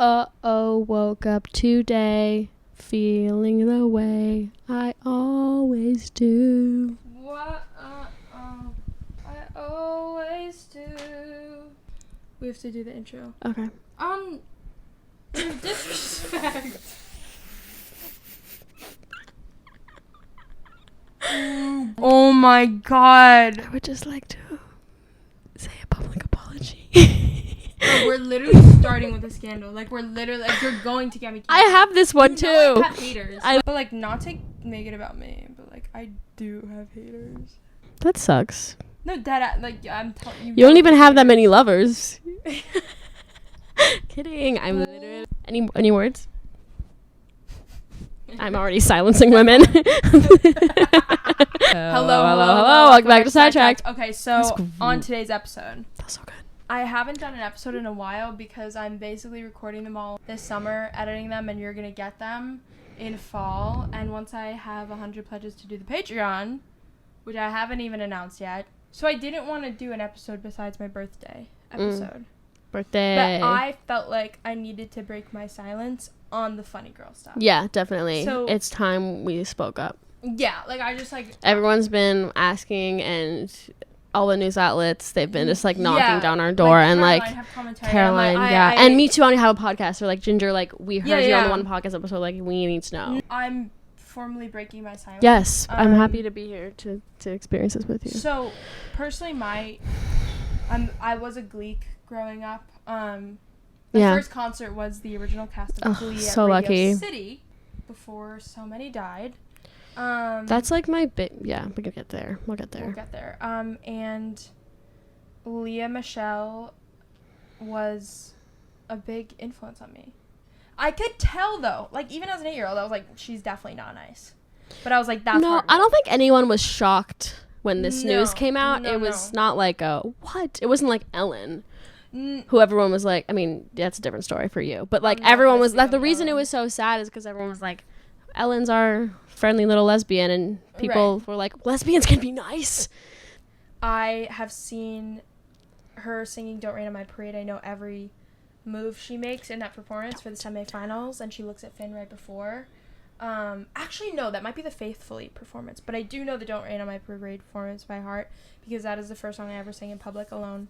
Woke up today feeling the way I always do. What? I always do. We have to do the intro. Okay. Disrespect. Oh my god. I would just like to say a public apology. Bro, we're literally starting with a scandal. Like, we're literally, like, you're going to get me. I have this one too. I have haters. But, like, not to make it about me, but, like, I do have haters. That sucks. No, like, I'm telling you. You don't even have that many lovers. Kidding. I'm literally. Any words? I'm already silencing women. Hello. Welcome back to Sidetracked. Okay, so on today's episode. That's so good. I haven't done an episode in a while because I'm basically recording them all this summer, editing them, and you're going to get them in fall. And once I have 100 pledges to do the Patreon, which I haven't even announced yet. So I didn't want to do an episode besides my birthday episode. Birthday. But I felt like I needed to break my silence on the funny girl stuff. Yeah, definitely. So it's time we spoke up. Yeah, like I just like... Everyone's been asking, and all the news outlets, they've been just like knocking down our door, and Caroline, and me too. I have a podcast, or like Ginger, like we heard you on the one podcast episode, like we need to know. I'm formally breaking my silence. Yes, I'm happy to be here to experience this with you. So personally, I was a Gleek growing up. My first concert was the original cast of Glee at Radio City before so many died. That's like my big, we'll get there. We'll get there. And Lea Michele was a big influence on me. I could tell though, like even as an 8-year-old, I was like, she's definitely not nice. But I was like, that's no. I don't think anyone was shocked when this news came out. No, it was not like a what? It wasn't like Ellen. Who everyone was like, I mean, that's a different story for you. But like everyone was like, the reason it was so sad is because everyone was like, Ellen's our friendly little lesbian, and people were like, lesbians can be nice. I have seen her singing Don't Rain on My Parade. I know every move she makes in that performance for the semifinals, and she looks at Finn right before. Actually, no, that might be the Faithfully performance, but I do know the Don't Rain on My Parade performance by heart, because that is the first song I ever sang in public alone.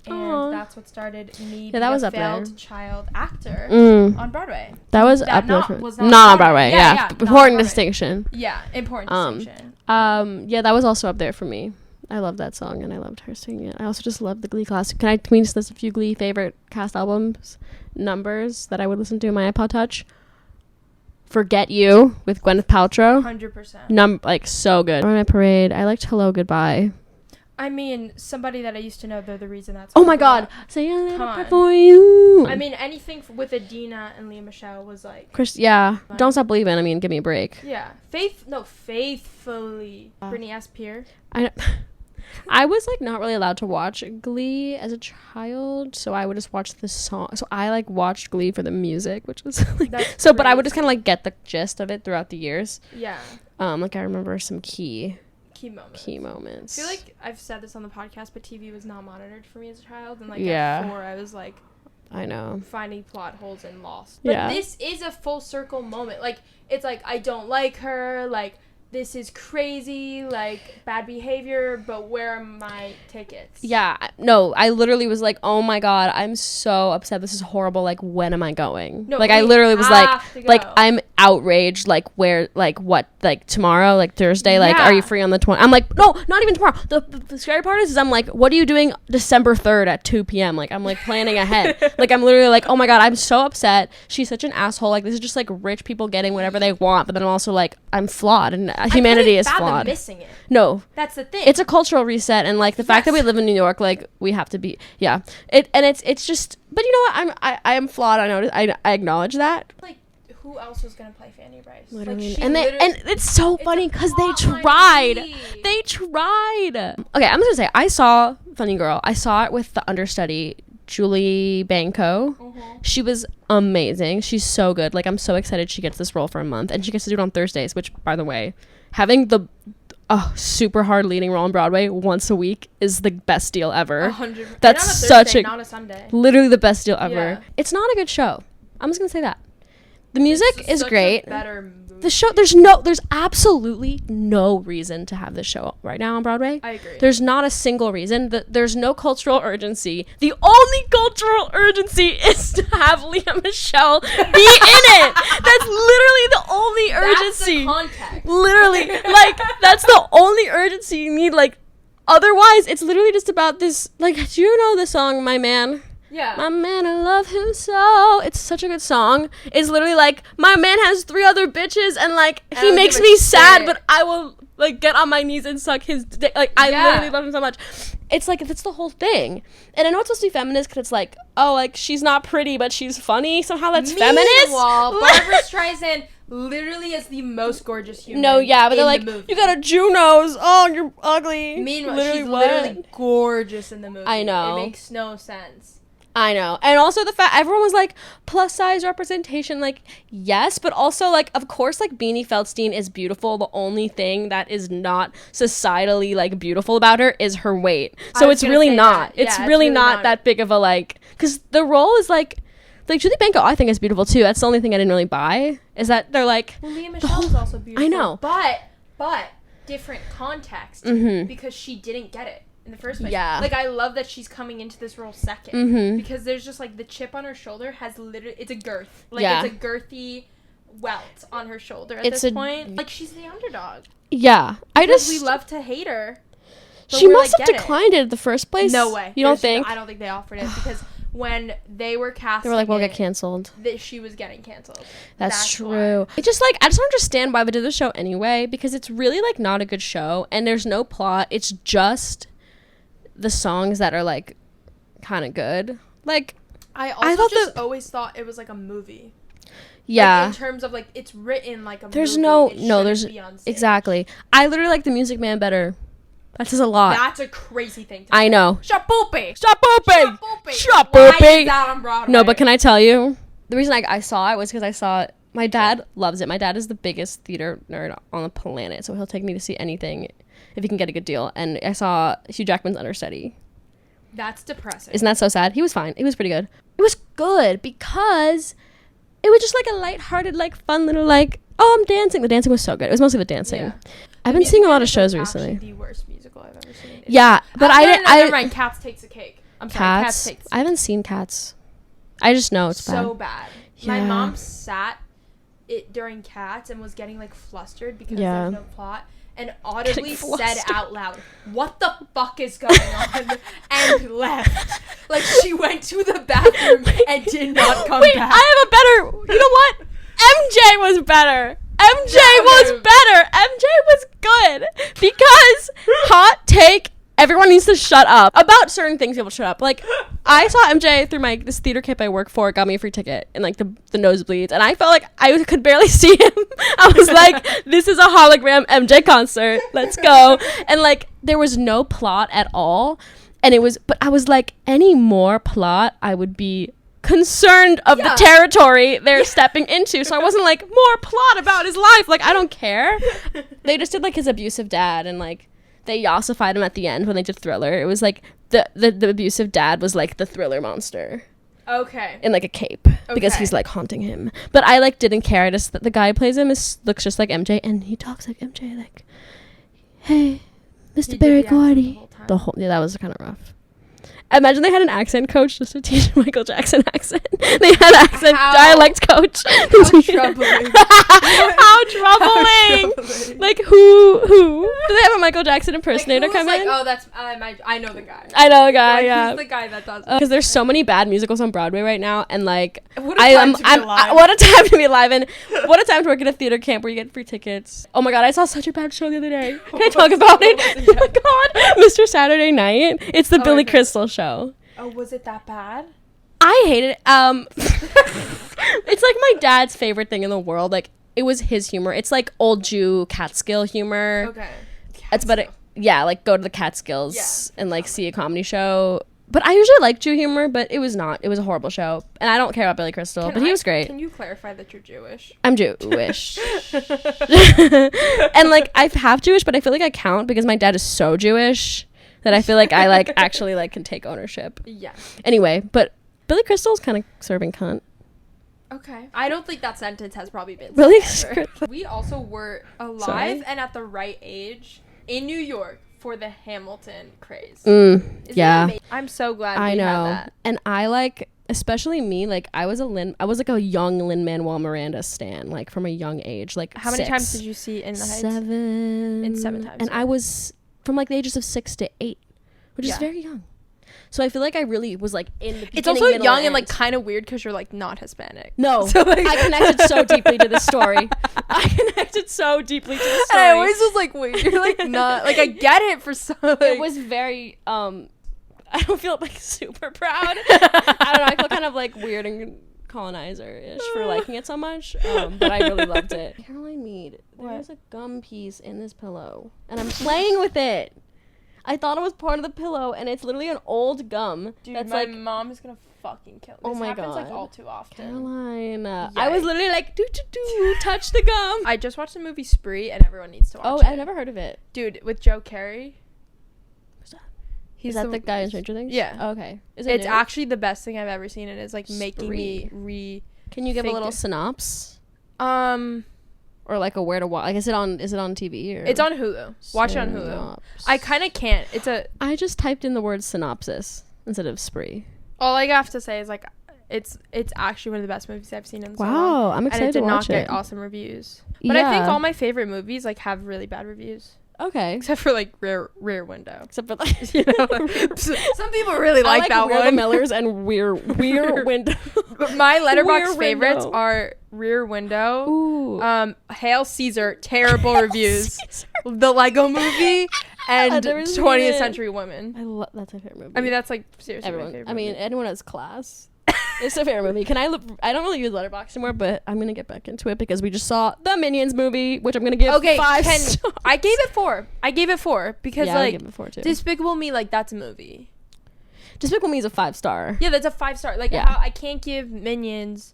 And that's what started me being a failed child actor on Broadway. That was up there. Not on Broadway. Yeah. Important distinction. Yeah, important distinction. That was also up there for me. I loved that song, and I loved her singing it. I also just loved the Glee classic. Can we just list a few Glee favorite cast albums numbers that I would listen to in my iPod Touch? Forget You with Gwyneth Paltrow. 100%. Like so good. On My Parade. I liked Hello Goodbye. I mean, somebody that I used to know, they're the reason that's... Oh my god! Say a little bit for you! I mean, anything with Adina and Lea Michele was like... Don't Stop Believing. I mean, give me a break. Yeah. Faithfully. Britney S. Spears. I was like not really allowed to watch Glee as a child, so I would just watch the song. So I like watched Glee for the music, which was like... But I would just kind of like get the gist of it throughout the years. Yeah. Like I remember some key moments. I feel like I've said this on the podcast, but TV was not monitored for me as a child, and like at 4 I was like, I know, finding plot holes and lost. But this is a full circle moment. Like it's like I don't like her, like this is crazy, like bad behavior, but where are my tickets? Yeah, no, I literally was like, oh my god, I'm so upset, this is horrible, like when am I going? No, like I literally was like I'm outraged, like where, like what, like tomorrow, like Thursday, like are you free on the 20th? I'm like, no, not even tomorrow. The scary part is I'm like, what are you doing December 3rd at 2 p.m? Like I'm like planning ahead. Like I'm literally like, oh my god, I'm so upset, she's such an asshole, like this is just like rich people getting whatever they want, but then I'm also like, I'm flawed, and humanity is flawed. Missing it. No, that's the thing. It's a cultural reset, and like the fact that we live in New York, like we have to be. It's just. But you know what? I am flawed. I know. I acknowledge that. Like who else was gonna play Fanny Bryce? Literally. Like, and it's so funny because they tried. They tried. Okay, I'm just gonna say I saw Funny Girl. I saw it with the understudy Julie Banco. She was amazing. She's so good. Like I'm so excited she gets this role for a month, and she gets to do it on Thursdays, which by the way, having the super hard leading role on Broadway once a week is the best deal ever. 100%. That's not a such Thursday, a not a Sunday. Literally the best deal ever. Yeah. It's not a good show. I'm just gonna say that. The music is great. Better movie. The show, there's absolutely no reason to have this show right now on Broadway. I agree. There's not a single reason. There's no cultural urgency. The only cultural urgency is to have Lea Michele be in it. That's literally the only urgency. That's the context. Literally, like, that's the only urgency you need. Like, otherwise, it's literally just about this. Like, do you know the song "My Man"? Yeah. My man, I love him so. It's such a good song. It's literally like, my man has 3 other bitches and like, he makes me sad, but I will like get on my knees and suck his dick. Like, I literally love him so much. It's like, that's the whole thing. And I know it's supposed to be feminist because it's like, oh, like, she's not pretty, but she's funny. Somehow that's feminist. Meanwhile, Barbara Streisand literally is the most gorgeous human. No, yeah, but they're like, you got a Jew nose. Oh, you're ugly. Meanwhile, she's literally gorgeous in the movie. I know. It makes no sense. I know. And also the fact everyone was like, plus size representation, like, yes, but also like, of course, like, Beanie Feldstein is beautiful. The only thing that is not societally like beautiful about her is her weight. So it's really not. It's really not that big of a like, because the role is like Julie Benko I think is beautiful too. That's the only thing I didn't really buy, is that they're like, well, Lea Michele is also beautiful. I know. But different context, because she didn't get it in the first place. Yeah. Like, I love that she's coming into this role second, because there's just like the chip on her shoulder has literally, it's a girth. Like, it's a girthy welt on her shoulder at this point. Like, she's the underdog. Yeah. We love to hate her. She must have declined it in the first place. No way. You don't think? I don't think they offered it, because when they were casting, they were like, we'll get canceled. She was getting canceled. That's true. It just like, I just don't understand why they did the show anyway, because it's really like not a good show and there's no plot. It's just the songs that are like kind of good. Like, I always thought it was like a movie. Yeah. Like, in terms of like, it's written like a there's movie. There's exactly. I literally like the Music Man better. That says a lot. That's a crazy thing to I say. know. Stop pooping. Stop pooping. Stop Why pooping. is that on Broadway? No, but can I tell you? The reason I saw it was because I saw it. My dad loves it. My dad is the biggest theater nerd on the planet, so he'll take me to see anything if he can get a good deal. And I saw Hugh Jackman's understudy. That's depressing. Isn't that so sad? He was fine. He was pretty good. It was good because it was just like a lighthearted, like fun little like, oh, I'm dancing. The dancing was so good. It was mostly the dancing. Yeah. I've been seeing a lot of shows recently. The worst musical I've ever seen. Yeah, but never mind. Cats takes the cake. I'm sorry. Cats takes. I haven't seen Cats. I just know it's so bad. Yeah. My mom sat it during Cats and was getting like flustered because there's no plot, and audibly said out loud, "What the fuck is going on?" and left. Like, she went to the bathroom and did not come back. I have a better. You know what? MJ was better. MJ was better. MJ was good because hot take. Everyone needs to shut up about certain things. People shut up. Like, I saw MJ through this theater camp I work for. Got me a free ticket in like the nosebleeds, and I felt like I could barely see him. I was like, "This is a hologram MJ concert. Let's go!" And like, there was no plot at all, and but I was like, any more plot, I would be concerned of the territory they're stepping into. So I wasn't like, more plot about his life. Like, I don't care. They just did like his abusive dad, and like they ossified him at the end when they did Thriller. It was like the abusive dad was like the Thriller monster. Okay. In like a cape, because he's like haunting him. But I like didn't care. I just the guy who plays him looks just like MJ, and he talks like MJ. Like, hey, Mr. Barry Gordy. That was kind of rough. Imagine they had an accent coach just to teach Michael Jackson accent. They had an dialect coach. How troubling. How troubling. Like, who? Do they have a Michael Jackson impersonator come in? Oh, that's, I know the guy. I know the guy, yeah. Who's the guy that does Because there's so many bad musicals on Broadway right now, and like, what a time to be alive. What a time to be alive, and what a time to work at a theater camp where you get free tickets. Oh my god, I saw such a bad show the other day. Can I talk about it? Oh my god. Mr. Saturday Night. It's the Billy Crystal show. Oh, was it that bad? I hated it. It's like my dad's favorite thing in the world. Like, it was his humor. It's like old Jew Catskill humor. Okay. It's about like go to the Catskills and like see a comedy show. But I usually like Jew humor, but it was not. It was a horrible show. And I don't care about Billy Crystal, but he was great. Can you clarify that you're Jewish? I'm Jewish. And like, I'm half Jewish, but I feel like I count because my dad is so Jewish that I feel like I like actually like can take ownership. Yeah. Anyway, but Billy Crystal's kind of serving cunt. Okay. I don't think that sentence has probably been really. We also were alive and at the right age in New York for the Hamilton craze. Yeah. I'm so glad we had that. And I like, especially me, like I was like a young Lin-Manuel Miranda stan, like from a young age. Like how many times did you see In the Heights? 7. In 7 times. And I was from like the ages of 6 to 8, which is very young. So I feel like I really was like in the beginning. It's also young and like kind of weird because you're like not Hispanic. No, so, like, I connected so deeply to the story. And I always was like, wait, you're like not like I get it for some. Like, it was very I don't feel like super proud. I don't know. I feel kind of like weird and colonizer-ish for liking it so much. But I really loved it. Caroline Meade. There's a gum piece in this pillow, and I'm playing with it. I thought it was part of the pillow, and it's literally an old gum. Dude, that's my mom is gonna fucking kill me. Oh my god. This happens like all too often. Caroline. I was literally like, touch the gum. I just watched the movie Spree, and everyone needs to watch it. Oh, I've never heard of it. Dude, with Joe Carey. Who's that? He's the guy in Stranger Things? Yeah. Oh, okay. It's actually the best thing I've ever seen, and it's like making me Can you give a little synopsis? Or like a where to watch? Like, is it on TV or? It's on Hulu. Watch it on Hulu. I kind of can't. I just typed in the word synopsis instead of spree. All I have to say is like, it's actually one of the best movies I've seen in so long. Wow, I'm excited to watch it. And it did not get awesome reviews. But I think all my favorite movies like have really bad reviews. Okay. Except for like Rear Window. Except for like, you know, some people really like that We're one. the Millers and Rear Window. But my Letterboxd favorites are Rear Window. Ooh. Hail Caesar, terrible reviews. The Lego Movie and 20th Century Woman. That's my favorite movie. I mean, that's like seriously everyone. My favorite I mean, movie. anyone has class. It's a favorite movie. I don't really use Letterboxd anymore, but I'm gonna get back into it because we just saw the Minions movie, which I'm gonna give 5 stars. I gave it 4. because I give it 4 too. Despicable Me, like that's a movie. Despicable Me is a 5-star. Yeah, that's a 5-star. Like I can't give Minions.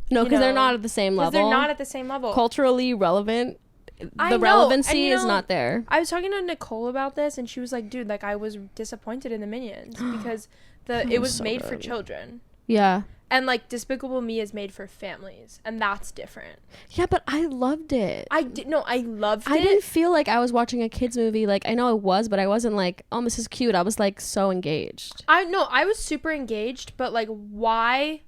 No, because they're not at the same level. They're not at the same level. Culturally relevant. The relevancy is not there. I was talking to Nicole about this, and she was like, "Dude, like I was disappointed in the Minions because it was so made for children." Yeah. And like Despicable Me is made for families, and that's different. Yeah, but I loved it. I loved it. I didn't feel like I was watching a kids movie. Like I know I was, but I wasn't like, oh, this is cute. I was like so engaged. I was super engaged, but like why?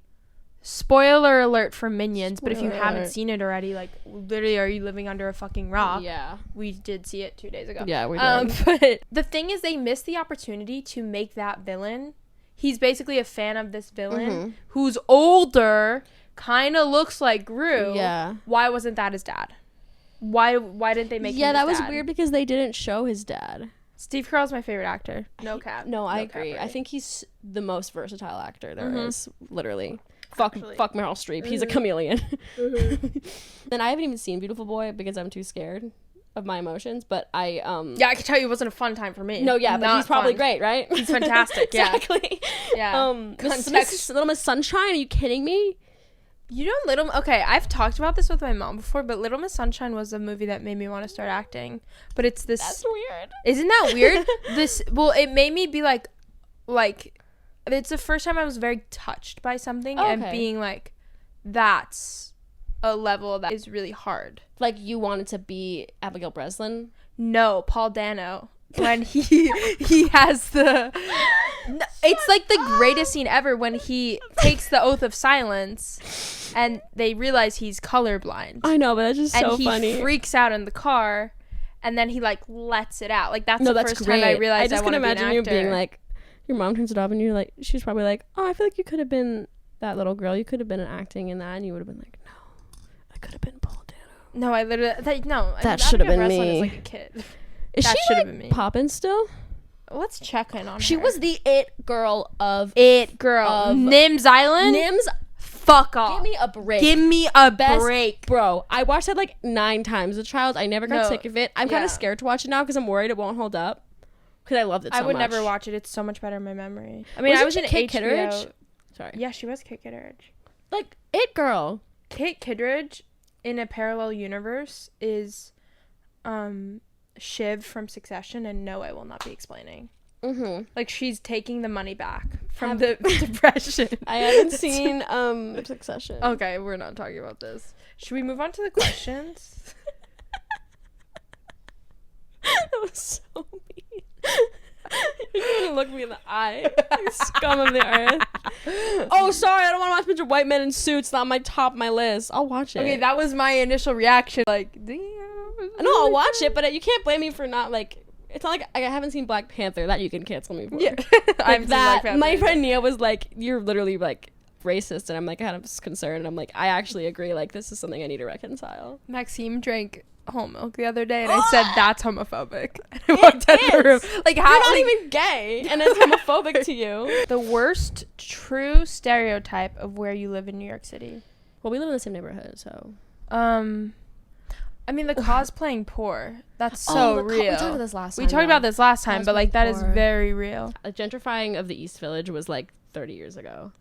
Spoiler alert for Minions, but if you haven't seen it already, like literally are you living under a fucking rock? Yeah. We did see it 2 days ago. Yeah, we did. But the thing is they missed the opportunity to make that villain. He's basically a fan of this villain who's older, kind of looks like Gru. Yeah. Why wasn't that his dad? Why didn't they make him his dad? Yeah, that was weird because they didn't show his dad. Steve Carell's my favorite actor. No cap. No, I agree. I think he's the most versatile actor there is, literally. Fuck Meryl Streep. He's a chameleon. Then I haven't even seen Beautiful Boy because I'm too scared of my emotions, but I I can tell you it wasn't a fun time for me. No, yeah, but he's probably great, right? He's fantastic. Exactly. Yeah. Little Miss Sunshine, are you kidding me? You know, I've talked about this with my mom before, but Little Miss Sunshine was a movie that made me want to start acting. But it's this. That's weird. Isn't that weird? It made me be like, it's the first time I was very touched by something and being like, that's a level that is really hard. Like you wanted to be Abigail Breslin? No, Paul Dano. When he has it's like the greatest scene ever when he takes the oath of silence and they realize he's colorblind. I know, but that's just so funny. And he freaks out in the car and then he like lets it out. Like that's the first time I realized I want to be an actor. I just can imagine you being like, your mom turns it off and you're like, she was probably like, oh, I feel like you could have been that little girl. You could have been acting in that, and you would have been like, no, I could have been Paul Dano. No, I literally that should have been me. Is like a kid. Is that she like poppin' still? Let's check in on her. She was the it girl. Nim's Island. Fuck off. Give me a break. Give me a break. Bro, I watched that like 9 times as a child. I never got sick of it. I'm kind of scared to watch it now because I'm worried it won't hold up. Because I loved it so much. I would never watch it. It's so much better in my memory. I mean, I was in Kate Kittredge. Sorry. Yeah, she was Kate Kittredge. Like, it girl. Kate Kittredge in a parallel universe is Shiv from Succession, and no, I will not be explaining. Like she's taking the money back from the depression. I haven't seen Succession. Okay, we're not talking about this. Should we move on to the questions? That was so mean. You're gonna look me in the eye. Like scum of the earth. Oh, sorry, I don't want to watch a bunch of white men in suits. Not on my top of my list. I'll watch it. Okay, that was my initial reaction. Like, damn. No, I'll watch it, but you can't blame me for not, like, it's not like I haven't seen Black Panther. That you can cancel me for. Yeah. Like that. My friend Nia was like, you're literally, like, racist. And I'm, like, kind of concerned. And I'm like, I actually agree. Like, this is something I need to reconcile. Maxime drank whole milk the other day, and I said, that's homophobic. And I walked out the room. Like, how? You're not even gay, and it's homophobic to you. The worst true stereotype of where you live in New York City. Well, we live in the same neighborhood, so. I mean, the cosplaying poor. That's so real. We talked about this last time. We talked about this last time, but, like, that is poor. very real. The gentrifying of the East Village was, like, 30 years ago.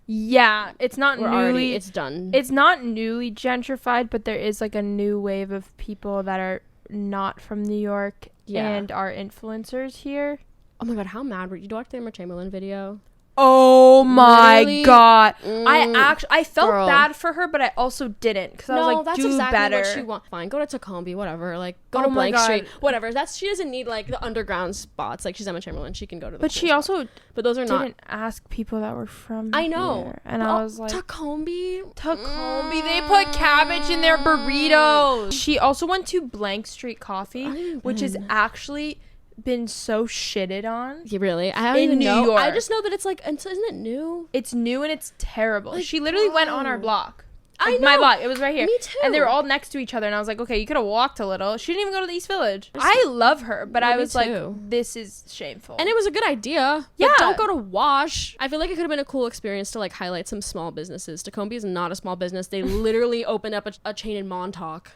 Yeah, it's not newly. It's done. It's not newly gentrified, but there is like a new wave of people that are not from New York and are influencers here. Oh my god, how mad were you? Did you watch the Emma Chamberlain video? Oh my Literally, god! I felt girl. bad for her, but I also didn't because I was like, that's do exactly better. what she wants. Fine, go to Tacombe, whatever. Like, go to Blank Street, whatever. She doesn't need like the underground spots. Like, she's Emma Chamberlain, she can go to. But she also, but those are didn't ask people that were from. I know, here. And I was like, Tacombe. They put cabbage in their burritos. She also went to Blank Street Coffee, which is actually been so shitted on. Yeah, really? I don't even know. New York. I just know that it's like, isn't it new? It's new and it's terrible. Like, she literally went on our block. Like, I know. My block. It was right here. Me too. And they were all next to each other. And I was like, okay, you could have walked a little. She didn't even go to the East Village. I love her, but I was like, this is shameful. And it was a good idea. Yeah. Like, don't go to Wash. I feel like it could have been a cool experience to like highlight some small businesses. Tacombe is not a small business. They literally opened up a chain in Montauk.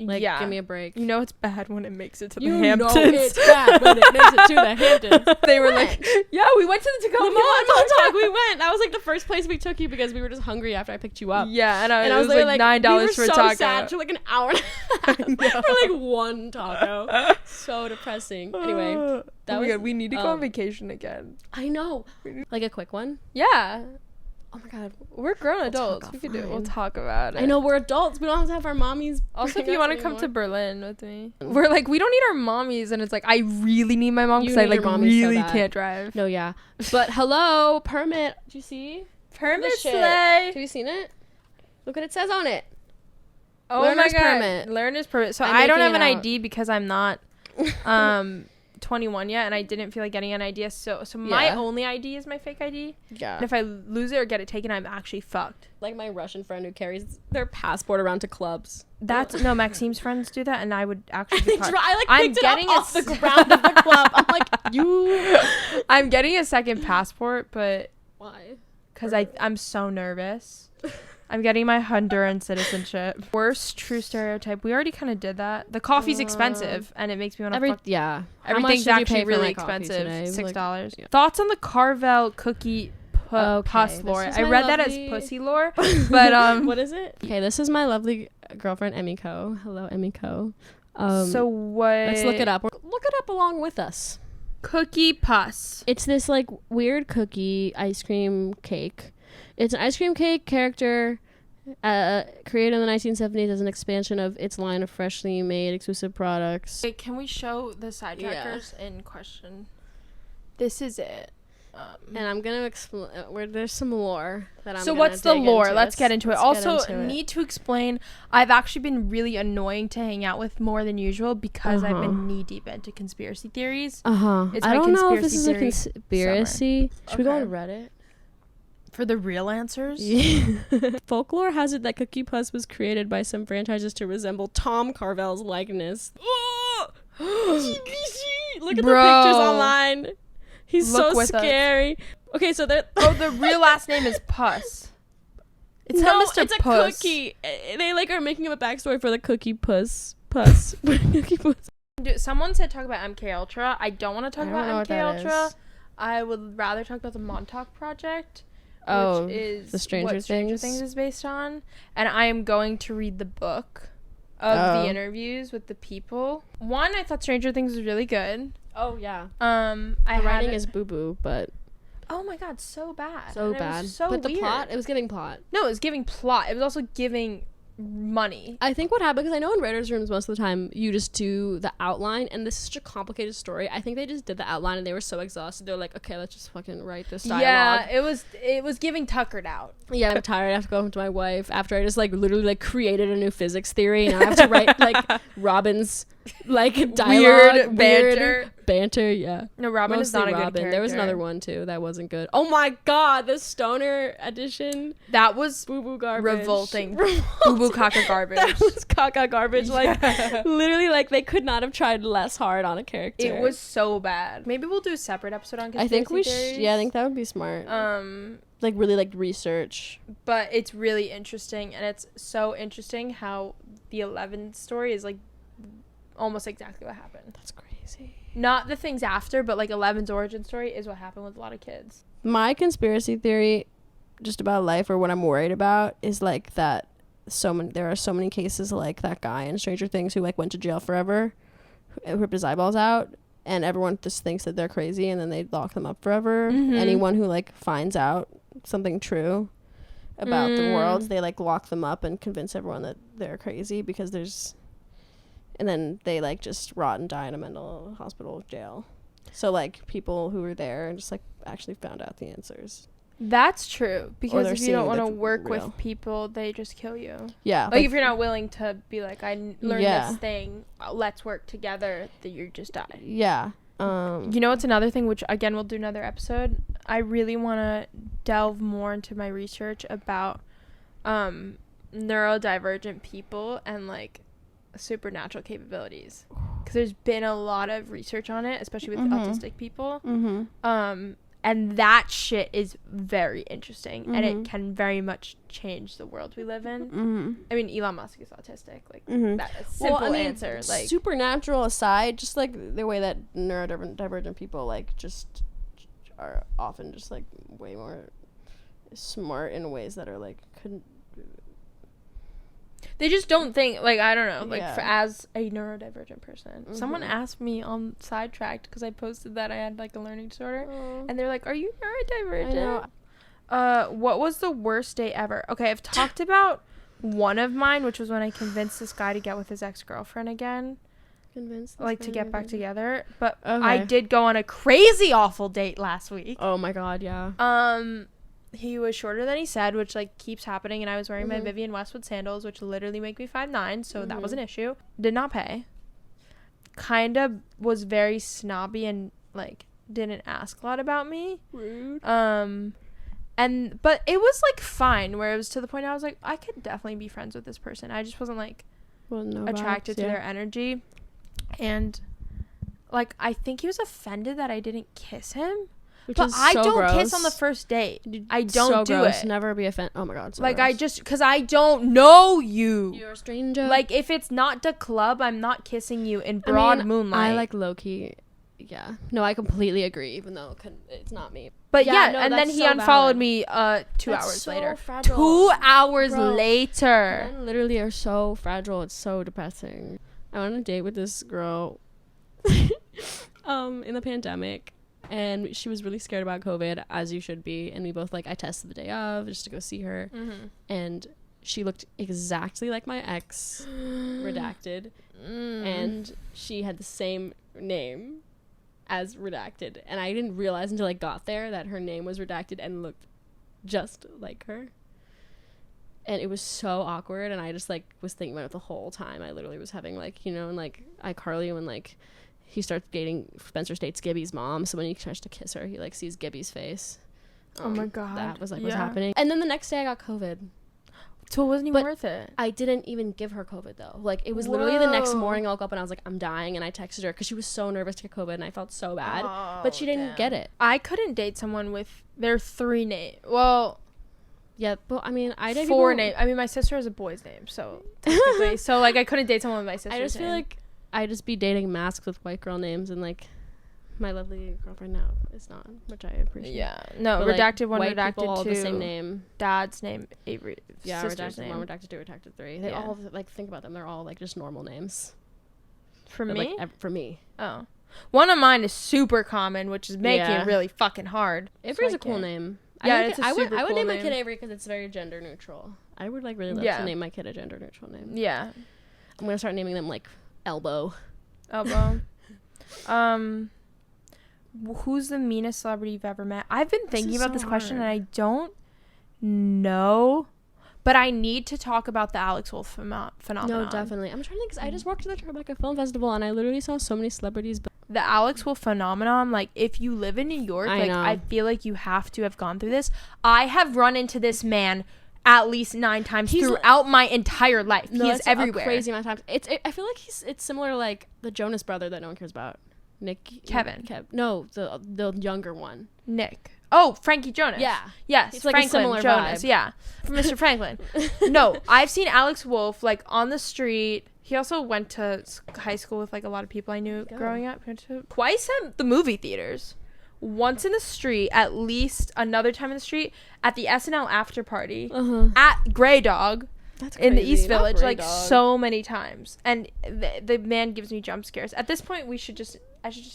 Like, give me a break. You know it's bad when it makes it to the Hamptons. You know it's bad when it makes it to the Hamptons. They were like, yeah, we went to the Tacombe Montauk. We went. That was like the first place we took you because we were just hungry after I picked you up. Yeah, and it was like $9 for a taco. We were so sad for like an hour and a half for like one taco. So depressing. Anyway, that was good. We need to go on vacation again. I know. Like a quick one? Yeah. Oh my god, we're grown adults. We can do it. We'll talk about it. I know, we're adults. We don't have to have our mommies. Also, if you want to come to Berlin with me, we're like, we don't need our mommies, and it's like, I really need my mom because I like really can't drive. No, yeah, but hello, permit. Did you see? Permit slay. Have you seen it? Look what it says on it. Oh my god, permit. Learner's permit. So I don't have an ID because I'm not 21 yet, and I didn't feel like getting an ID. So my only ID is my fake ID. Yeah. And if I lose it or get it taken, I'm actually fucked. Like my Russian friend who carries their passport around to clubs. That's no, Maxime's friends do that, and I would actually be I picked it up off the ground of the club. I'm like, I'm getting a second passport, but why? Because I'm so nervous. I'm getting my Honduran citizenship. Worst true stereotype. We already kind of did that. The coffee's expensive, and it makes me want to fuck. Yeah. Everything's actually really expensive. $6. Like, thoughts on the Carvel cookie puss lore? I read that as pussy lore, but what is it? Okay, this is my lovely girlfriend Emiko. Hello, Emiko. So what? Let's look it up. Look it up along with us. Cookie puss. It's this like weird cookie ice cream cake. It's an ice cream cake character created in the 1970s as an expansion of its line of freshly made exclusive products. Wait, can we show the sidetrackers in question? This is it. And I'm going to explain where there's some lore that I'm So what's the lore? Let's get into it. Also, need to explain, I've actually been really annoying to hang out with more than usual because I've been knee deep into conspiracy theories. It's I don't know if this is a conspiracy. Should we go on Reddit? For the real answers? Folklore has it that Cookie Puss was created by some franchises to resemble Tom Carvel's likeness. Look at the pictures online. He's so scary. Okay, so that the real last name is Puss. It's not Mr. It's Puss. A cookie. They like are making up a backstory for the Cookie Puss. Cookie Puss. Someone said talk about MK Ultra. I don't want to talk about MK Ultra. I would rather talk about the Montauk Project. Which is the Stranger Things is based on, and I am going to read the book of the interviews with the people. One, I thought Stranger Things was really good. Oh yeah. The writing is boo boo, but oh my god, so bad. So bad. But the plot, it was giving plot. No, it was giving plot. It was also giving money. I think what happened, because I know in writers' rooms most of the time you just do the outline, and this is such a complicated story. I think they just did the outline and they were so exhausted. They're like, okay, let's just fucking write this dialogue. Yeah, it was giving tuckered out. Yeah, I'm tired. I have to go home to my wife after I just like literally like created a new physics theory, and I have to write like Robin's like dialogue, weird banter. Yeah. No, Robin Mostly is not a good character. There was another one too that wasn't good. Oh my god, the stoner edition. That was boo boo garbage. Revolting. Boo boo caca garbage. That was caca garbage. Like literally, like they could not have tried less hard on a character. It was so bad. Maybe we'll do a separate episode on conspiracy I think we theories. Yeah, I think that would be smart. Like really like research. But it's really interesting, and it's so interesting how the 11 story is like almost exactly what happened. That's crazy. Not the things after, but like 11's origin story is what happened with a lot of kids. My conspiracy theory just about life, or what I'm worried about, is like that there are so many cases like that guy in Stranger Things who like went to jail forever, who ripped his eyeballs out, and everyone just thinks that they're crazy and then they lock them up forever. Anyone who like finds out something true about the world, they like lock them up and convince everyone that they're crazy, because and then they like just rot and die in a mental hospital jail. So like people who were there and just like actually found out the answers. That's true, because if you don't want to like, work with people, they just kill you. Yeah. Like if you're not willing to be like, I learned this thing, let's work together, that you just die. Yeah. You know what's another thing, which again we'll do another episode. I really want to delve more into my research about neurodivergent people and like supernatural capabilities, because there's been a lot of research on it, especially with autistic people. And that shit is very interesting, and it can very much change the world we live in. I mean, Elon Musk is autistic. Like, that's a simple answer. Like, supernatural aside, just like the way that neurodivergent people like just are often just like way more smart in ways that are like couldn't. They just don't think, like, I don't know, like, as a neurodivergent person. Someone asked me on Sidetracked, because I posted that I had, like, a learning disorder, and they're like, are you neurodivergent? I know. What was the worst day ever? Okay, I've talked about one of mine, which was when I convinced this guy to get with his ex-girlfriend again. Like, to get back together. But I did go on a crazy awful date last week. Oh, my God, yeah. He was shorter than he said, which like keeps happening, and I was wearing my Vivienne Westwood sandals, which literally make me 5'9", so that was an issue. Did not pay. Kind of was very snobby and like didn't ask a lot about me. Rude. But it was like fine, where it was to the point I was like, I could definitely be friends with this person. I just wasn't like attracted to their energy, and like I think he was offended that I didn't kiss him. But I don't kiss on the first date. I don't do it. Never be offended. Oh my God. Like gross. Because I don't know you. You're a stranger. Like if it's not the club, I'm not kissing you in broad moonlight. I like low key. Yeah. No, I completely agree, even though it's not me. But and then he unfollowed me 2 hours later. Fragile. 2 hours later. Men literally are so fragile. It's so depressing. I went on a date with this girl in the pandemic. And she was really scared about COVID, as you should be. And we both, like, I tested the day of just to go see her. And she looked exactly like my ex, redacted. And she had the same name as redacted. And I didn't realize until I got there that her name was redacted and looked just like her. And it was so awkward. And I just, like, was thinking about it the whole time. I literally was having, like, you know, and, like, iCarly when, like, he starts dating Spencer dates Gibby's mom, so when he tries to kiss her, he like sees Gibby's face. Oh my God, that was like what's happening. And then the next day I got COVID, so it wasn't even worth it. I didn't even give her COVID though. Like it was literally the next morning I woke up and I was like, I'm dying, and I texted her because she was so nervous to get COVID and I felt so bad, but she didn't get it. I couldn't date someone with their 3 names. Well, yeah, but I mean, I did 4 names. I mean, my sister has a boy's name, so technically, so like I couldn't date someone with my sister's name. I just feel like I just be dating masks with white girl names, and like my lovely girlfriend now is not, which I appreciate. Yeah, no, but redacted like, 1, redacted all 2, the same name. Dad's name, Avery. Yeah, sister's redacted name. 1, redacted 2, redacted 3. They all like think about them. They're all like just normal names. For but, me, like, for me. Oh, One of mine is super common, which is making it really fucking hard. Avery's a cool name. Yeah, I would name my kid Avery because it's very gender neutral. I would like really love to name my kid a gender neutral name. Yeah. I'm gonna start naming them like Elbow. Who's the meanest celebrity you've ever met? I've been thinking about this question and I don't know, but I need to talk about the Alex Wolff phenomenon. No, definitely. I'm trying to think, because I just walked to the Tribeca Film Festival and I literally saw so many celebrities. The Alex Wolff phenomenon, like, if you live in New York, I feel like you have to have gone through this. I have run into this man at least 9 times throughout my entire life. He is everywhere. A crazy amount of times. I feel like it's similar to like the Jonas brother that no one cares about. Kevin. No, the younger one. Nick. Oh, Frankie Jonas. Yeah. Yes. It's like Franklin a similar Jonas. Vibe. Yeah. From Mr. Franklin. No, I've seen Alex Wolff like on the street. He also went to high school with like a lot of people I knew growing up. Twice at the movie theaters. Once in the street, at least another time in the street, at the SNL after party, at Grey Dog. That's crazy. In the East Village, like so many times. And the man gives me jump scares. At this point, I should just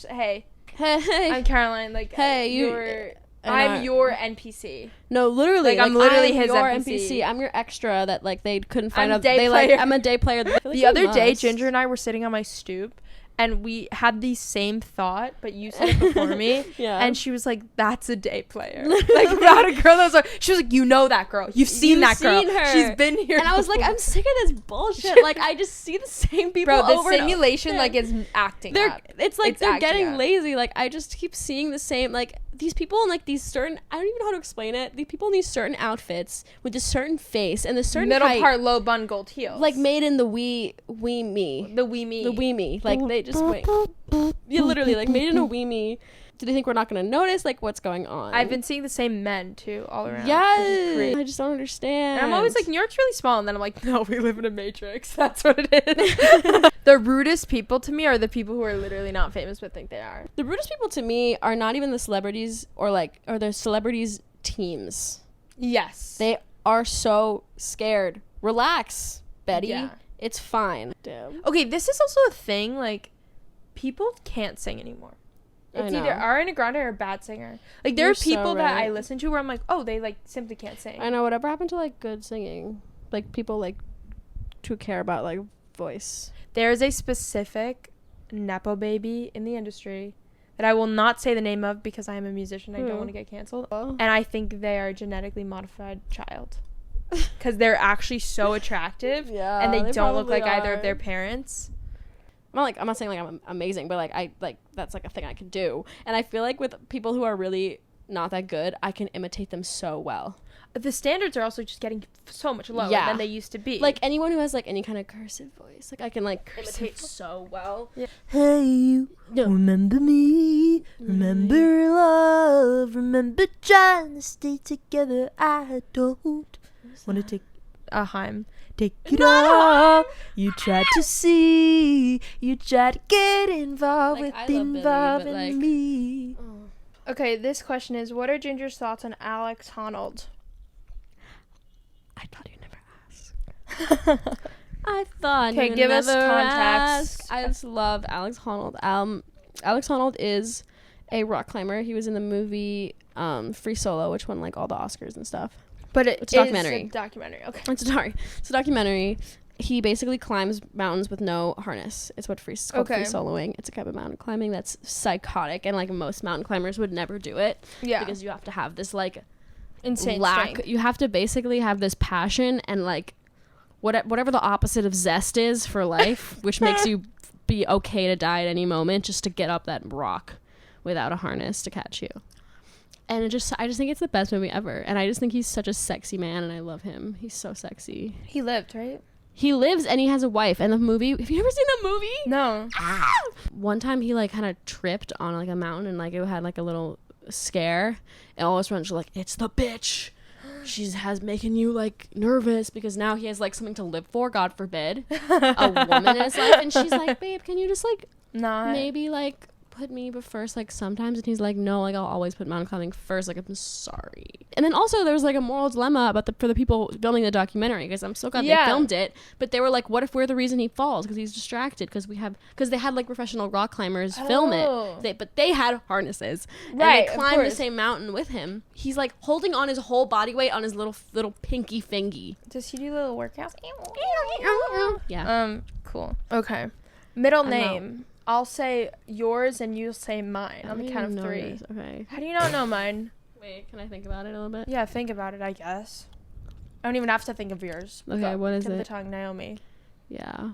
say, hey, I'm Caroline. Like, hey, I'm your NPC. No, literally. Like, I'm literally his NPC. I'm your extra that like they couldn't find out. I'm a day player. The other day, Ginger and I were sitting on my stoop. And we had the same thought, but you said it before me. Yeah. And she was like, that's a day player. Like, about a girl that was like, she was like, you know that girl. You've seen that girl. Her. She's been here. And I was like, I'm sick of this bullshit. Like, I just see the same people over and over. Bro, the simulation, like, is acting up. It's like they're getting lazy. Like, I just keep seeing the same, like, these people in, like, these certain, I don't even know how to explain it. These people in these certain outfits with a certain face and the certain middle part, low bun, gold heels. Like, made in the wee me. The wee me. The wee me. Like, they just wait. Yeah, literally, like, made in a wee me. Do they think we're not going to notice, like, what's going on? I've been seeing the same men, too, all around. Yes! I just don't understand. And I'm always like, New York's really small. And then I'm like, no, we live in a matrix. That's what it is. The rudest people to me are the people who are literally not famous but think they are. The rudest people to me are not even the celebrities or the celebrities' teams. Yes. They are so scared. Relax, Betty. Yeah. It's fine. Damn. Okay, this is also a thing, like, people can't sing anymore. It's either Ariana Grande or a bad singer. Like, there are people that I listen to where I'm like, oh, they, like, simply can't sing. I know. Whatever happened to, like, good singing? Like, people, like, to care about, like, voice. There is a specific Nepo baby in the industry that I will not say the name of because I am a musician. I don't want to get canceled. Oh. And I think they are a genetically modified child. Because they're actually so attractive. Yeah. And they don't look like either of their parents. I'm not saying like I'm amazing, but like that's like a thing I can do. And I feel like with people who are really not that good, I can imitate them so well. The standards are also just getting so much lower than they used to be. Like anyone who has like any kind of cursive voice, like I can like imitate so well. Yeah. Hey, you remember me? Remember love? Remember trying to stay together? I don't want to take a Haim. Take it all. You tried to see. You tried to get involved with involving me. Oh. Okay, this question is: what are Ginger's thoughts on Alex Honnold? I thought you'd never ask. I thought you'd give never us context. Ask. I just love Alex Honnold. Alex Honnold is a rock climber. He was in the movie Free Solo, which won like all the Oscars and stuff. But it's a documentary. It's a documentary. Okay. It's a documentary. He basically climbs mountains with no harness. It's what free soloing. It's a type of mountain climbing that's psychotic, and like most mountain climbers would never do it. Yeah. Because you have to have this like insane strength. You have to basically have this passion and like whatever the opposite of zest is for life, which makes you be okay to die at any moment just to get up that rock without a harness to catch you. And I just think it's the best movie ever. And I just think he's such a sexy man, and I love him. He's so sexy. He lived, right? He lives, and he has a wife. And the movie, have you ever seen the movie? No. Ah! One time he like kind of tripped on like a mountain, and like it had like a little scare. And all his friends were like, it's the bitch. She's making you like nervous, because now he has like something to live for, God forbid. A woman in his life. And she's like, babe, can you just like maybe like put me first, like, sometimes? And he's like, no, like, I'll always put mountain climbing first. Like, I'm sorry. And then also there was, like, a moral dilemma about for the people filming the documentary, because I'm so glad they filmed it. But they were like, what if we're the reason he falls? Because he's distracted. Because they had, like, professional rock climbers film it. But they had harnesses. Right, and they climbed the same mountain with him. He's, like, holding on his whole body weight on his little pinky fingy. Does he do little workouts? Yeah. Cool. Okay. Middle name. I'll say yours and you'll say mine on the count of 3. Yours. Okay. How do you not know mine? Wait, can I think about it a little bit? Yeah, think about it, I guess. I don't even have to think of yours. Okay, what is tip it? of the tongue, Naomi. Yeah.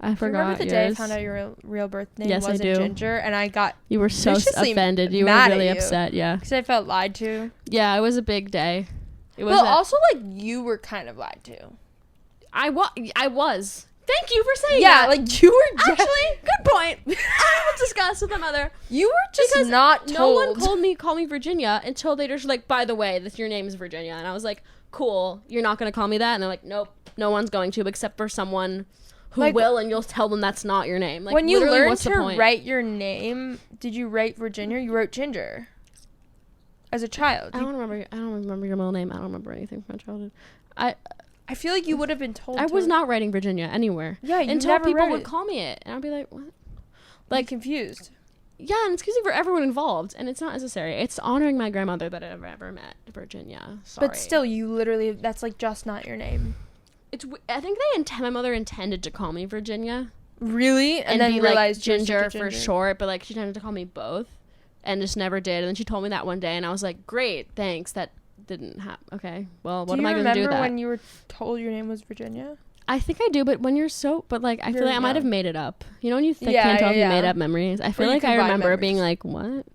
I forgot. Remember the day I found out your real birth name wasn't Ginger, and you were so offended. You were really upset, yeah. Because I felt lied to. Yeah, it was a big day. Well, also, like, you were kind of lied to. I was. Thank you for saying that. Yeah, like, you were actually, good point. I will discuss with my mother. You were just not told. No one called me Virginia until they just like, by the way, your name is Virginia. And I was like, cool, you're not going to call me that? And they're like, nope, no one's going to except for someone who will, and you'll tell them that's not your name. Like, when you learned to write your name, did you write Virginia? You wrote Ginger as a child. I don't remember your middle name. I don't remember anything from my childhood. I feel like you would have been told. I was not writing Virginia anywhere. Yeah, you until never people would call me it, and I'd be like, what? Like, confused. Yeah, and it's confusing for everyone involved, and it's not necessary. It's honoring my grandmother that I've ever met Virginia. Sorry. But still, you literally, that's like just not your name. I think my mother intended to call me Virginia. Really? And then realized like Ginger for short, but like she tended to call me both, and just never did. And then she told me that one day, and I was like, great, thanks. That didn't happen. Okay, well, what am I going to do with that? Do you remember when you were told your name was Virginia? I think I do, but when I feel like I might have made it up. You know when you can't tell if you made up memories? I feel like I remember being like, what?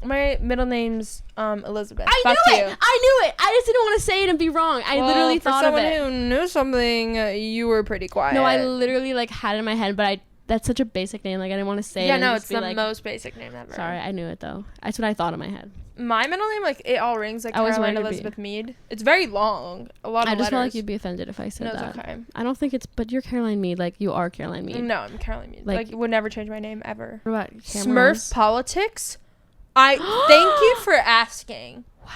My middle name's Elizabeth. I knew it! I just didn't want to say it and be wrong. I literally thought of it. For someone who knew something, you were pretty quiet. No, I literally like had it in my head, but that's such a basic name. Like I didn't want to say it. Yeah, no, it's the most basic name ever. Sorry, I knew it though. That's what I thought in my head. My middle name, like, it all rings like Caroline Elizabeth Meade. It's very long. A lot of letters. I just felt like you'd be offended if I said that. It's okay. I don't think but you're Caroline Meade. Like, you are Caroline Meade. No, I'm Caroline Meade. Like would never change my name ever. What about Smurf politics? I thank you for asking. Wow.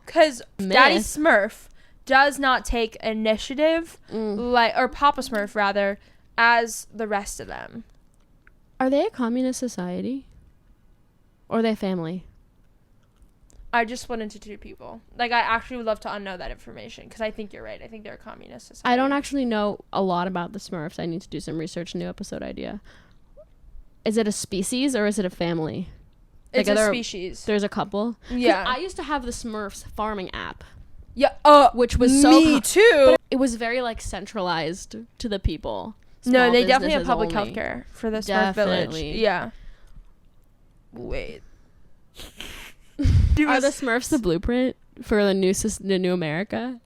Because Daddy Smurf does not take initiative, or Papa Smurf, rather, as the rest of them. Are they a communist society? Or are they a family? I just split into two people. Like, I actually would love to unknow that information, because I think you're right. I think they're a communist society. I don't actually know a lot about the Smurfs. I need to do some research. New episode idea. Is it a species or is it a family? It's a species. There's a couple? Yeah. I used to have the Smurfs farming app. Yeah. Which was so... Me too. It was very, like, centralized to the people. No, they definitely have public healthcare for the Smurf village. Yeah. Wait. Are the Smurfs the blueprint for the new America?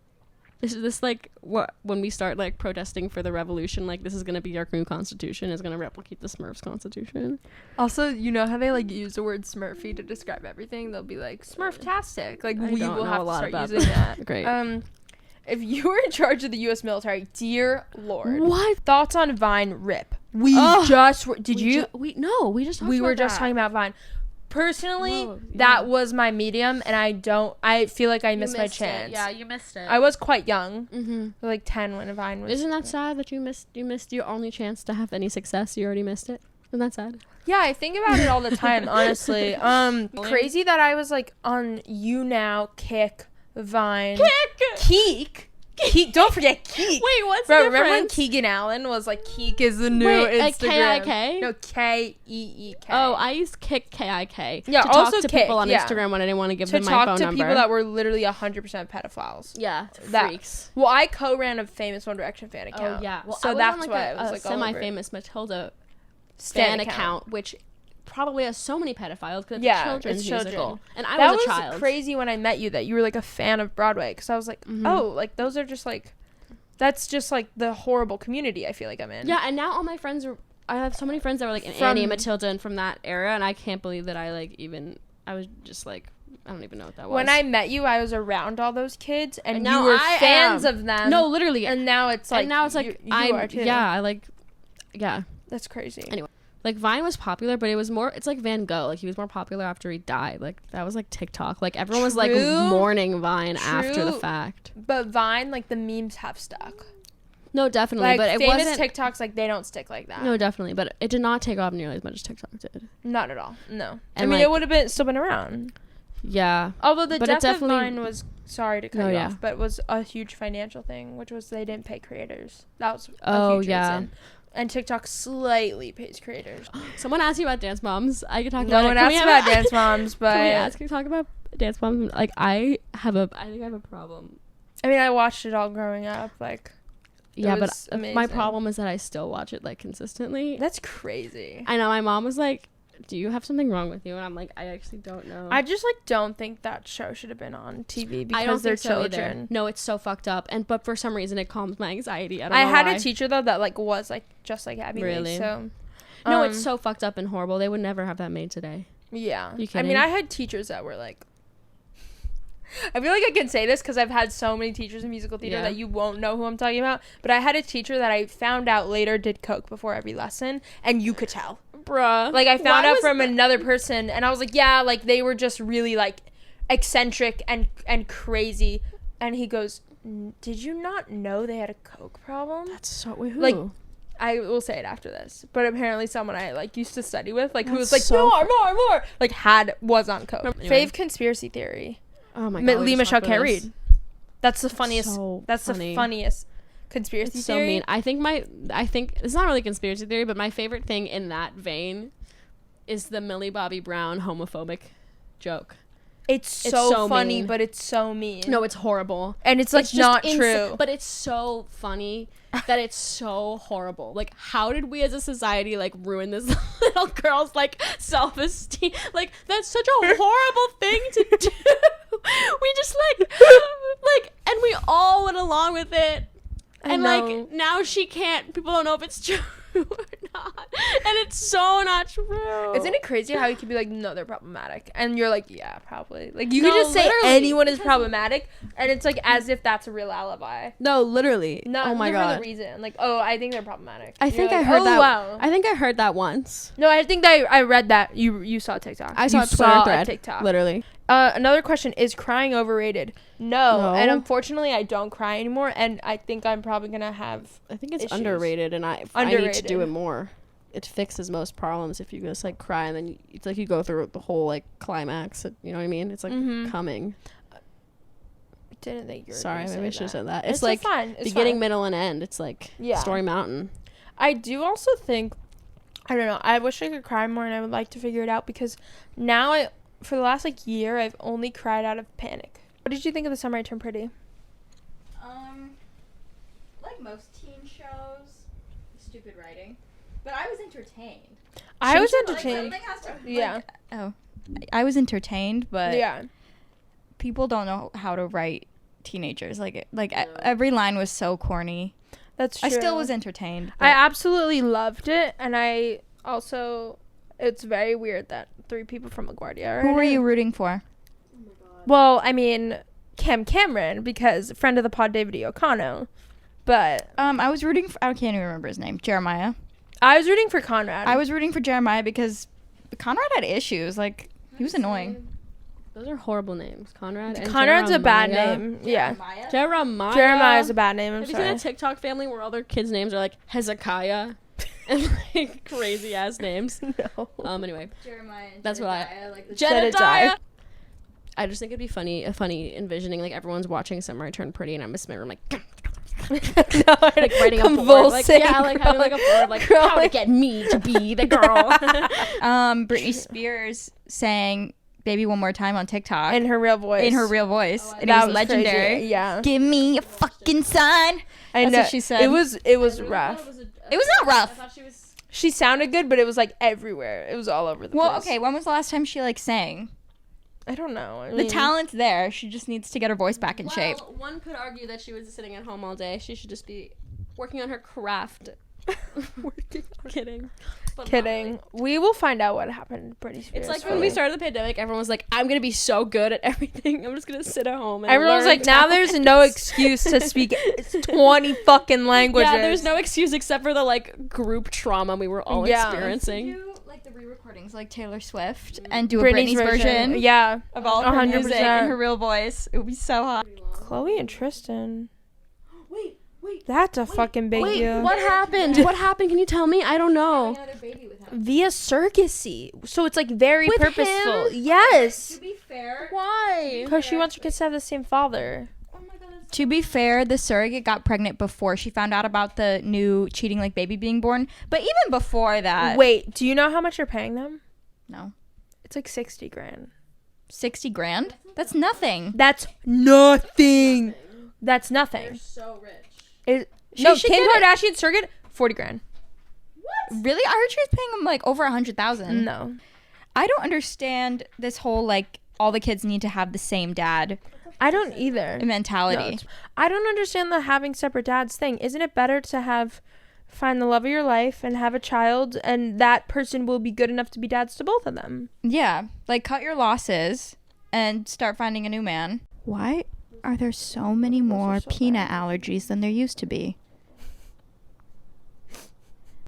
Is this like what when we start like protesting for the revolution? Like this is gonna be our new constitution. Is gonna replicate the Smurfs' constitution. Also, you know how they like use the word Smurfy to describe everything? They'll be like Smurftastic. Like we will have to start using that. Great. If you were in charge of the U.S. military, dear Lord, what thoughts on Vine? Rip. We just were talking about Vine. Personally, that was my medium, and I feel like I missed my chance. Yeah, you missed it. I was quite young, like 10 when Vine was. Isn't that sad that you missed your only chance to have any success? You already missed it. Isn't that sad? Yeah, I think about it all the time, honestly. Crazy that I was like on YouNow, Kick, Vine, Keek. Don't forget Keek. Wait, what's the difference? Remember when Keegan Allen was like, Keek is the new Instagram? K-I-K? No, K-E-E-K. Oh, I used Kick, K-I-K. Yeah, to also talk to people on Instagram when I didn't want to give them my phone number. To talk to people that were literally 100% pedophiles. Yeah, freaks. Well, I co-ran a famous One Direction fan account. Oh, yeah. Well, so that's why I was like semi-famous Matilda fan account, which probably has so many pedophiles because it's children's musical. And I was a child. That was crazy when I met you that you were like a fan of Broadway, because I was like, oh, like those are just like, that's just like the horrible community I feel like I'm in. Yeah, and now all my friends I have so many friends that were like in Annie and Matilda and from that era, and I can't believe that I was just like, I don't even know what that was. When I met you, I was around all those kids, and you were fans of them. No, literally. And now it's like, you are too. Yeah, That's crazy. Anyway. Like Vine was popular, but it's like Van Gogh. Like he was more popular after he died. Like that was like TikTok. Like everyone was like mourning Vine after the fact. But Vine, like the memes have stuck. No, definitely. Like but it famous wasn't TikToks, like they don't stick like that. No, definitely. But it did not take off nearly as much as TikTok did. Not at all. No. And I mean, it would have still been around. Yeah. Although the death of Vine was, sorry to cut you off, but was a huge financial thing, which was they didn't pay creators. That was a huge reason. And TikTok slightly pays creators. Someone asked you about Dance Moms. I could talk about it. No one asked about Dance Moms, but... Can we talk about Dance Moms? Like, I think I have a problem. I mean, I watched it all growing up, like... Yeah, but my problem is that I still watch it, like, consistently. That's crazy. I know. My mom was like, do you have something wrong with you? And I'm like, I actually don't know. I just, like, don't think that show should have been on TV because they're children. No, it's so fucked up. But for some reason, it calms my anxiety. I had a teacher, though, that, like, was, like, just like Abby Lee, so... No, it's so fucked up and horrible. They would never have that made today. Yeah. You kidding? I mean, I had teachers that were, like... I feel like I can say this because I've had so many teachers in musical theater that you won't know who I'm talking about. But I had a teacher that I found out later did coke before every lesson, and you could tell. Bruh. Like, I found out from another person, and I was like, yeah, like, they were just really, like, eccentric and crazy. And he goes, did you not know they had a coke problem? That's so... Wait, who? Like, I will say it after this, but apparently someone I, like, used to study with, like, who was like, more, like, was on coke. Anyway. Fave conspiracy theory. Oh my god. Lee Michelle can't read. That's the funniest. The funniest conspiracy theory. So mean. I think it's not really conspiracy theory, but my favorite thing in that vein is the Millie Bobby Brown homophobic joke. It's so funny, but it's so mean. No, it's horrible. And it's like not true. But it's so funny that it's so horrible. Like, how did we as a society, like, ruin this little girl's, like, self-esteem? Like, that's such a horrible thing to do. We just, like, and we all went along with it. And, like, now she can't, people don't know if it's true or not. And it's so not true. Isn't it crazy how you can be like, no, they're problematic, and you're like, yeah, probably. Like, you can just say anyone is problematic, and it's like as if that's a real alibi. No, literally. No, oh my god. For the reason, like, oh, I think they're problematic. I think I heard that. Wow. I think I heard that once. No, I think that I read that. You saw TikTok. I saw Twitter thread. TikTok. Literally. Another question, is crying overrated? No. And unfortunately I don't cry anymore, and I think I'm probably gonna have I think it's issues. Underrated, and I need to do it more. It fixes most problems if you just like cry, and then it's like you go through the whole like climax, you know what I mean? It's like coming. Didn't think you were sorry, maybe I should have said that. It's like fine. It's beginning, fine. Middle, and end. It's like Story Mountain. I do also think, I don't know, I wish I could cry more, and I would like to figure it out, because now for the last like year I've only cried out of panic. What did you think of The Summer I Turned Pretty? Like most teen shows, stupid writing, but I was entertained. I was entertained. I was entertained, but people don't know how to write teenagers. Every line was so corny. That's true. I still was entertained. I absolutely loved it, and I also, it's very weird that 3 people from LaGuardia are Who were you rooting for? Oh my god. Well, I mean, Cameron, because friend of the pod, David O'Connell. But I was rooting for, I can't even remember his name, Jeremiah. I was rooting for Conrad. I was rooting for Jeremiah because Conrad had issues. Like, he was annoying. Those are horrible names. Conrad's a bad name. Yeah. Jeremiah's a bad name. Have you seen that TikTok family where all their kids' names are like Hezekiah and like crazy ass names? No. Anyway. Jeremiah. That's what Jedediah. I just think it'd be funny envisioning like everyone's watching Summer I Turned Pretty, and I'm in my room like no, like writing a board, like having like a board like how to get me to be the girl. Britney Spears sang Baby One More Time on TikTok in her real voice. Oh, and it was legendary. Crazy. Yeah. Give me a fucking sign. That's what she said. It was rough. It was not rough. She sounded good, but it was like everywhere. It was all over the place. Well, okay, when was the last time she like sang? I don't know. The talent's there. She just needs to get her voice back in shape. One could argue that she was sitting at home all day. She should just be working on her craft Kidding. Kidding. We will find out what happened pretty soon. It's like when we started the pandemic, everyone was like, I'm going to be so good at everything. I'm just going to sit at home and everyone's like, now there's no excuse to speak 20 fucking languages. Yeah, there's no excuse except for the, like, group trauma we were all experiencing. Do, like, the re-recordings, like Taylor Swift, and do Britney's version. Yeah. Of all her 100%. Music and her real voice. It would be so hot. Chloe and Tristan. Wait. That's a fucking big deal. What happened? What happened? Can you tell me? I don't know. Via surrogacy. So it's like very with purposeful. Him? Yes. To be fair. Why? Because she wants her kids to have the same father. Oh my God. To be fair, the surrogate got pregnant before she found out about the new cheating like baby being born. But even before that. Wait, do you know how much you're paying them? No. It's like 60 grand. 60 grand? That's nothing. That's nothing. That's nothing. They're so rich. Kim Kardashian surrogate, 40 grand. What? Really? I heard she was paying him like over 100,000. No. I don't understand this whole like all the kids need to have the same dad. I don't either. Mentality. No, I don't understand the having separate dads thing. Isn't it better to find the love of your life and have a child, and that person will be good enough to be dads to both of them? Yeah. Like cut your losses and start finding a new man. Why are there so many more peanut allergies than there used to be?